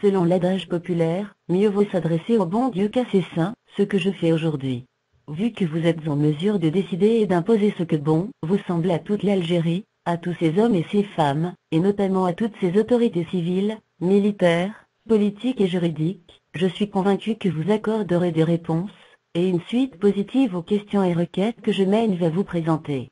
Selon l'adage populaire, mieux vaut s'adresser au bon Dieu qu'à ses saints, ce que je fais aujourd'hui. Vu que vous êtes en mesure de décider et d'imposer ce que bon vous semble à toute l'Algérie, à tous ces hommes et ces femmes, et notamment à toutes ces autorités civiles, militaires, politiques et juridiques, je suis convaincu que vous accorderez des réponses, et une suite positive aux questions et requêtes que je mène va vous présenter.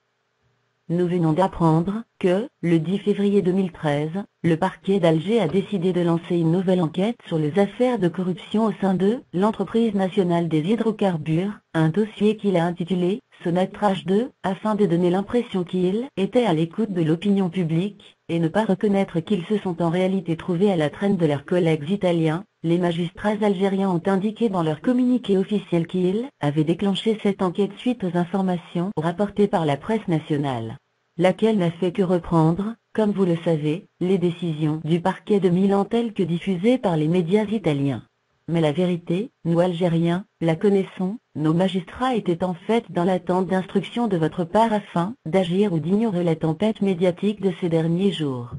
Nous venons d'apprendre que, le 10 février 2013, le parquet d'Alger a décidé de lancer une nouvelle enquête sur les affaires de corruption au sein de l'entreprise nationale des hydrocarbures, un dossier qu'il a intitulé « Sonatrach 2 » afin de donner l'impression qu'il était à l'écoute de l'opinion publique, et ne pas reconnaître qu'ils se sont en réalité trouvés à la traîne de leurs collègues italiens. Les magistrats algériens ont indiqué dans leur communiqué officiel qu'ils avaient déclenché cette enquête suite aux informations rapportées par la presse nationale, laquelle n'a fait que reprendre, comme vous le savez, les décisions du parquet de Milan telles que diffusées par les médias italiens. Mais la vérité, nous Algériens, la connaissons, nos magistrats étaient en fait dans l'attente d'instructions de votre part afin d'agir ou d'ignorer la tempête médiatique de ces derniers jours.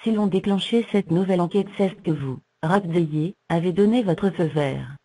Si l'on déclenchait cette nouvelle enquête, c'est ce que vous, Rabdeye, avez donné votre feu vert.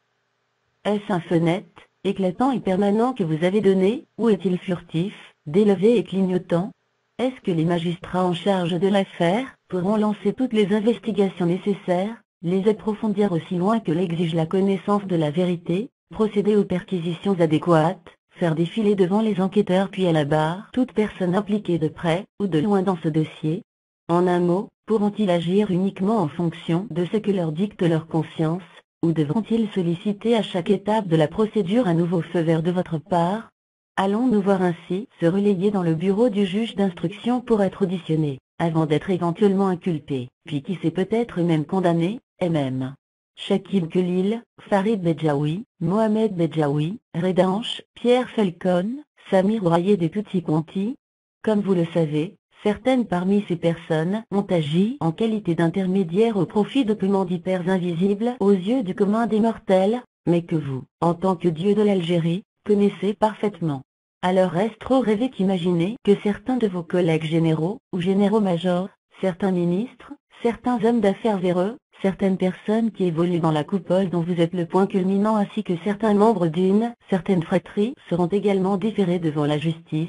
Est-ce un feu net, éclatant et permanent que vous avez donné, ou est-il furtif, délevé et clignotant? Est-ce que les magistrats en charge de l'affaire pourront lancer toutes les investigations nécessaires, les approfondir aussi loin que l'exige la connaissance de la vérité, procéder aux perquisitions adéquates, faire défiler devant les enquêteurs puis à la barre toute personne impliquée de près ou de loin dans ce dossier? En un mot, pourront-ils agir uniquement en fonction de ce que leur dicte leur conscience, ou devront-ils solliciter à chaque étape de la procédure un nouveau feu vert de votre part? Allons-nous voir ainsi se relayer dans le bureau du juge d'instruction pour être auditionné, avant d'être éventuellement inculpé, puis qui sait peut-être même condamné, et même Shakib Khalil, Farid Bedjaoui, Mohamed Bedjaoui, Redanche, Pierre Falcon, Samir Royer des Tutti Conti. Comme vous le savez, certaines parmi ces personnes ont agi en qualité d'intermédiaires au profit de commanditaires invisibles aux yeux du commun des mortels, mais que vous, en tant que Dieu de l'Algérie, connaissez parfaitement. Alors est-ce trop rêver qu'imaginer que certains de vos collègues généraux, ou généraux-majors, certains ministres, certains hommes d'affaires véreux, certaines personnes qui évoluent dans la coupole dont vous êtes le point culminant ainsi que certains membres d'une certaine fratrie seront également déférés devant la justice?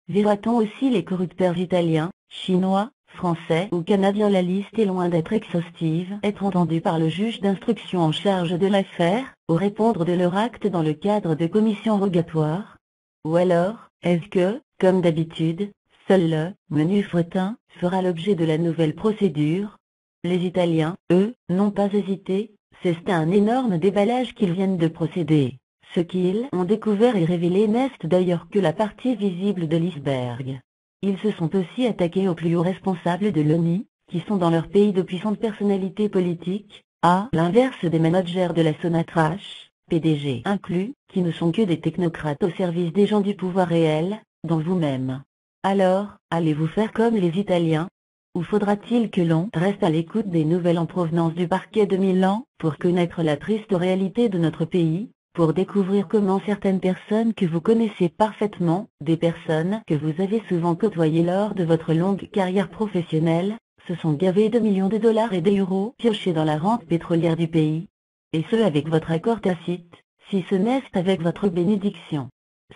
Verra-t-on aussi les corrupteurs italiens, chinois, français ou canadiens? La liste est loin d'être exhaustive. Être entendus par le juge d'instruction en charge de l'affaire, ou répondre de leur acte dans le cadre de commissions rogatoires? Ou alors, est-ce que, comme d'habitude, seul le menu fretin fera l'objet de la nouvelle procédure? Les Italiens, eux, n'ont pas hésité, c'est un énorme déballage qu'ils viennent de procéder. Ce qu'ils ont découvert et révélé n'est d'ailleurs que la partie visible de l'iceberg. Ils se sont aussi attaqués aux plus hauts responsables de l'ONU, qui sont dans leur pays de puissantes personnalités politiques, à l'inverse des managers de la Sonatrach, PDG inclus, qui ne sont que des technocrates au service des gens du pouvoir réel, dont vous-même. Alors, allez-vous faire comme les Italiens? Ou faudra-t-il que l'on reste à l'écoute des nouvelles en provenance du parquet de Milan, pour connaître la triste réalité de notre pays, pour découvrir comment certaines personnes que vous connaissez parfaitement, des personnes que vous avez souvent côtoyées lors de votre longue carrière professionnelle, se sont gavées de millions de dollars et d'euros piochés dans la rente pétrolière du pays? Et ce avec votre accord tacite, si ce n'est avec votre bénédiction.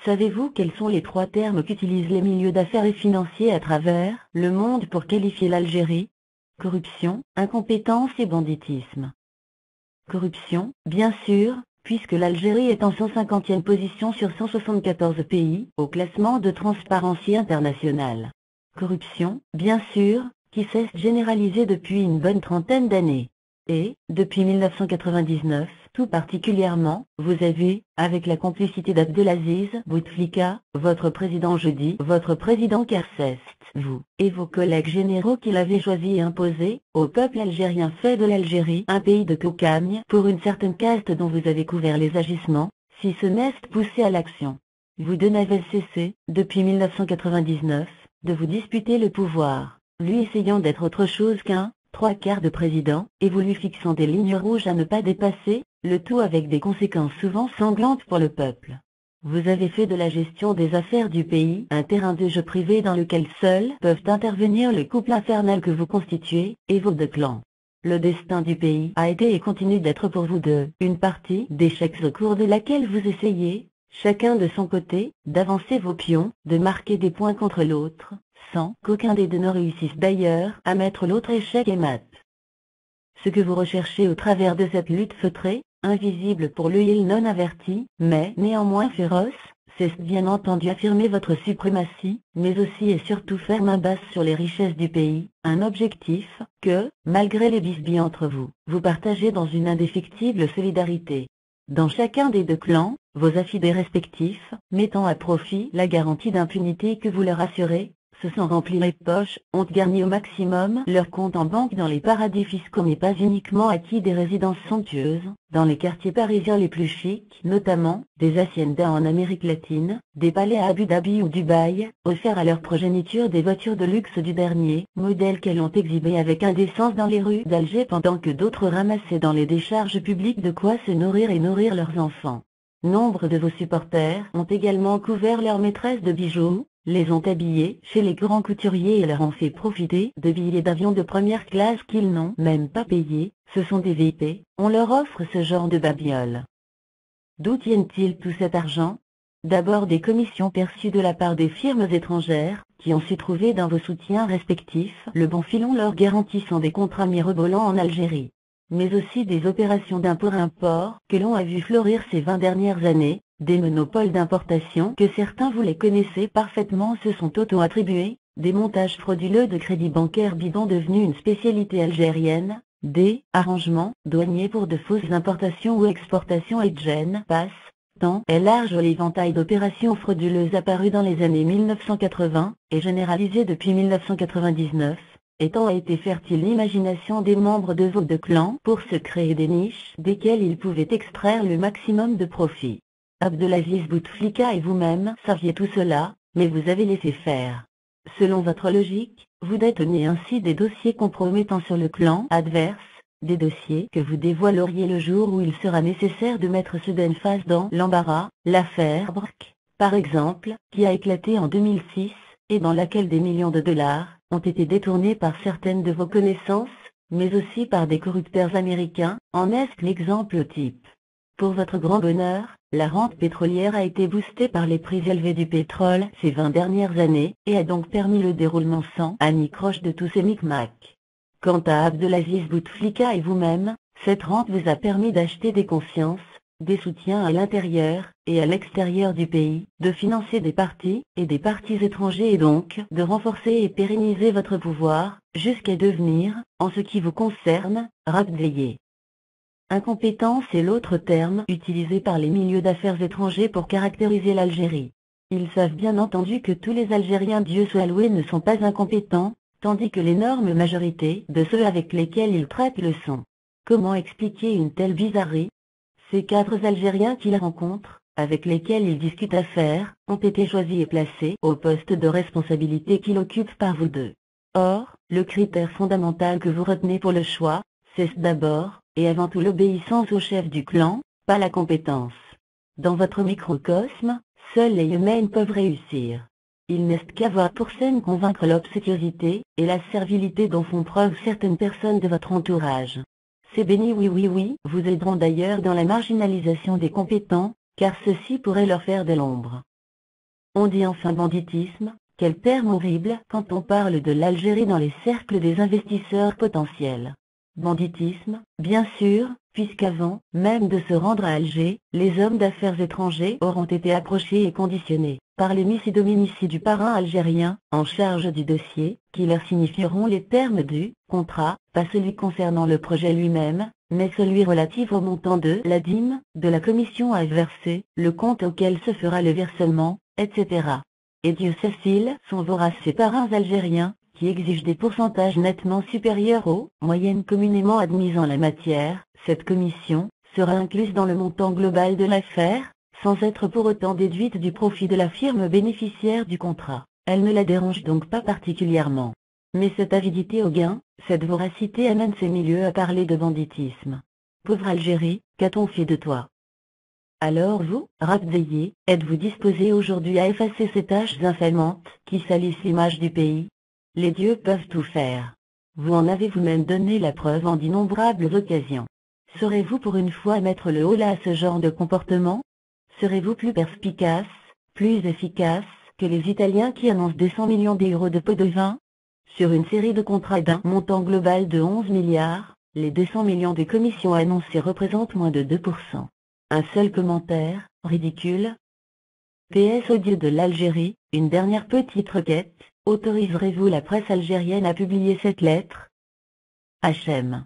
Savez-vous quels sont les 3 termes qu'utilisent les milieux d'affaires et financiers à travers le monde pour qualifier l'Algérie? Corruption, incompétence et banditisme. Corruption, bien sûr, puisque l'Algérie est en 150e position sur 174 pays au classement de Transparency International. Corruption, bien sûr, qui s'est généralisée depuis une bonne trentaine d'années. Et, depuis 1999, tout particulièrement, vous avez, avec la complicité d'Abdelaziz Bouteflika, votre président jeudi, votre président Karsest, vous, et vos collègues généraux qui l'avaient choisi et imposé, au peuple algérien fait de l'Algérie un pays de cocagne pour une certaine caste dont vous avez couvert les agissements, si ce n'est poussé à l'action. Vous deux n'avez cessé, depuis 1999, de vous disputer le pouvoir, lui essayant d'être autre chose qu'un 3/4 de président, et vous lui fixant des lignes rouges à ne pas dépasser, le tout avec des conséquences souvent sanglantes pour le peuple. Vous avez fait de la gestion des affaires du pays un terrain de jeu privé dans lequel seuls peuvent intervenir le couple infernal que vous constituez, et vos 2 clans. Le destin du pays a été et continue d'être pour vous une partie d'échecs au cours de laquelle vous essayez, chacun de son côté, d'avancer vos pions, de marquer des points contre l'autre, sans qu'aucun des deux ne réussisse d'ailleurs à mettre l'autre échec et mat. Ce que vous recherchez au travers de cette lutte feutrée, invisible pour l'œil non averti, mais néanmoins féroce, c'est bien entendu affirmer votre suprématie, mais aussi et surtout faire main basse sur les richesses du pays, un objectif que, malgré les bisbilles entre vous, vous partagez dans une indéfectible solidarité. Dans chacun des deux clans, vos affidés respectifs, mettant à profit la garantie d'impunité que vous leur assurez, se sont remplis les poches, ont garni au maximum leur compte en banque dans les paradis fiscaux mais pas uniquement acquis des résidences somptueuses, dans les quartiers parisiens les plus chics, notamment, des haciendas en Amérique latine, des palais à Abu Dhabi ou Dubaï, offerts à leur progéniture des voitures de luxe du dernier modèle qu'elles ont exhibé avec indécence dans les rues d'Alger pendant que d'autres ramassaient dans les décharges publiques de quoi se nourrir et nourrir leurs enfants. Nombre de vos supporters ont également couvert leurs maîtresses de bijoux, les ont habillés chez les grands couturiers et leur ont fait profiter de billets d'avion de première classe qu'ils n'ont même pas payés, ce sont des VIP, on leur offre ce genre de babiole. D'où tiennent-ils tout cet argent? D'abord des commissions perçues de la part des firmes étrangères, qui ont su trouver dans vos soutiens respectifs le bon filon leur garantissant des contrats mirobolants en Algérie. Mais aussi des opérations d'import-import que l'on a vu fleurir ces 20 dernières années, des monopoles d'importation que certains vous les connaissez parfaitement se sont auto-attribués, des montages frauduleux de crédits bancaires bidons devenus une spécialité algérienne, des arrangements douaniers pour de fausses importations ou exportations et j'en passe, tant est large l'éventail d'opérations frauduleuses apparues dans les années 1980 et généralisées depuis 1999. Étant a été fertile l'imagination des membres de vos deux clans pour se créer des niches desquelles ils pouvaient extraire le maximum de profit. Abdelaziz Bouteflika et vous-même saviez tout cela, mais vous avez laissé faire. Selon votre logique, vous détenez ainsi des dossiers compromettants sur le clan adverse, des dossiers que vous dévoileriez le jour où il sera nécessaire de mettre Soudan face dans l'embarras, l'affaire Brk, par exemple, qui a éclaté en 2006, et dans laquelle des millions de dollars ont été détournés par certaines de vos connaissances, mais aussi par des corrupteurs américains, en est l'exemple type. Pour votre grand bonheur, la rente pétrolière a été boostée par les prix élevés du pétrole ces 20 dernières années, et a donc permis le déroulement sans anicroche de tous ces micmacs. Quant à Abdelaziz Bouteflika et vous-même, cette rente vous a permis d'acheter des consciences, des soutiens à l'intérieur et à l'extérieur du pays, de financer des partis et des partis étrangers et donc de renforcer et pérenniser votre pouvoir, jusqu'à devenir, en ce qui vous concerne, rabdélier. Incompétence est l'autre terme utilisé par les milieux d'affaires étrangers pour caractériser l'Algérie. Ils savent bien entendu que tous les Algériens, Dieu soit loué, ne sont pas incompétents, tandis que l'énorme majorité de ceux avec lesquels ils traitent le sont. Comment expliquer une telle bizarrerie? Ces 4 Algériens qu'ils rencontrent, avec lesquels ils discutent affaires, ont été choisis et placés au poste de responsabilité qu'ils occupent par vous deux. Or, le critère fondamental que vous retenez pour le choix, c'est d'abord, et avant tout l'obéissance au chef du clan, pas la compétence. Dans votre microcosme, seuls les humains peuvent réussir. Il n'est qu'à voir pour scène convaincre l'obséquiosité et la servilité dont font preuve certaines personnes de votre entourage. Ces bénis oui vous aideront d'ailleurs dans la marginalisation des compétents, car ceci pourrait leur faire de l'ombre. On dit enfin banditisme, quel terme horrible quand on parle de l'Algérie dans les cercles des investisseurs potentiels. Banditisme, bien sûr, puisqu'avant même de se rendre à Alger, les hommes d'affaires étrangers auront été approchés et conditionnés par les missi dominici du parrain algérien, en charge du dossier, qui leur signifieront les termes du contrat, pas celui concernant le projet lui-même, mais celui relatif au montant de la dîme, de la commission à verser, le compte auquel se fera le versement, etc. Et Dieu sait s'ils sont voraces ces parrains algériens, qui exigent des pourcentages nettement supérieurs aux moyennes communément admises en la matière. Cette commission sera incluse dans le montant global de l'affaire, sans être pour autant déduite du profit de la firme bénéficiaire du contrat. Elle ne la dérange donc pas particulièrement. Mais cette avidité au gain, cette voracité amène ces milieux à parler de banditisme. Pauvre Algérie, qu'a-t-on fait de toi? Alors vous, Rabdélier, êtes-vous disposé aujourd'hui à effacer ces tâches infamantes qui salissent l'image du pays? Les dieux peuvent tout faire. Vous en avez vous-même donné la preuve en d'innombrables occasions. Saurez-vous pour une fois mettre le holà à ce genre de comportement? Serez-vous plus perspicace, plus efficace, que les Italiens qui annoncent 200 millions d'euros de pots de vin? Sur une série de contrats d'un montant global de 11 milliards, les 200 millions de commissions annoncées représentent moins de 2%. Un seul commentaire, ridicule. PS au dieu de l'Algérie, une dernière petite requête, autoriserez-vous la presse algérienne à publier cette lettre? HM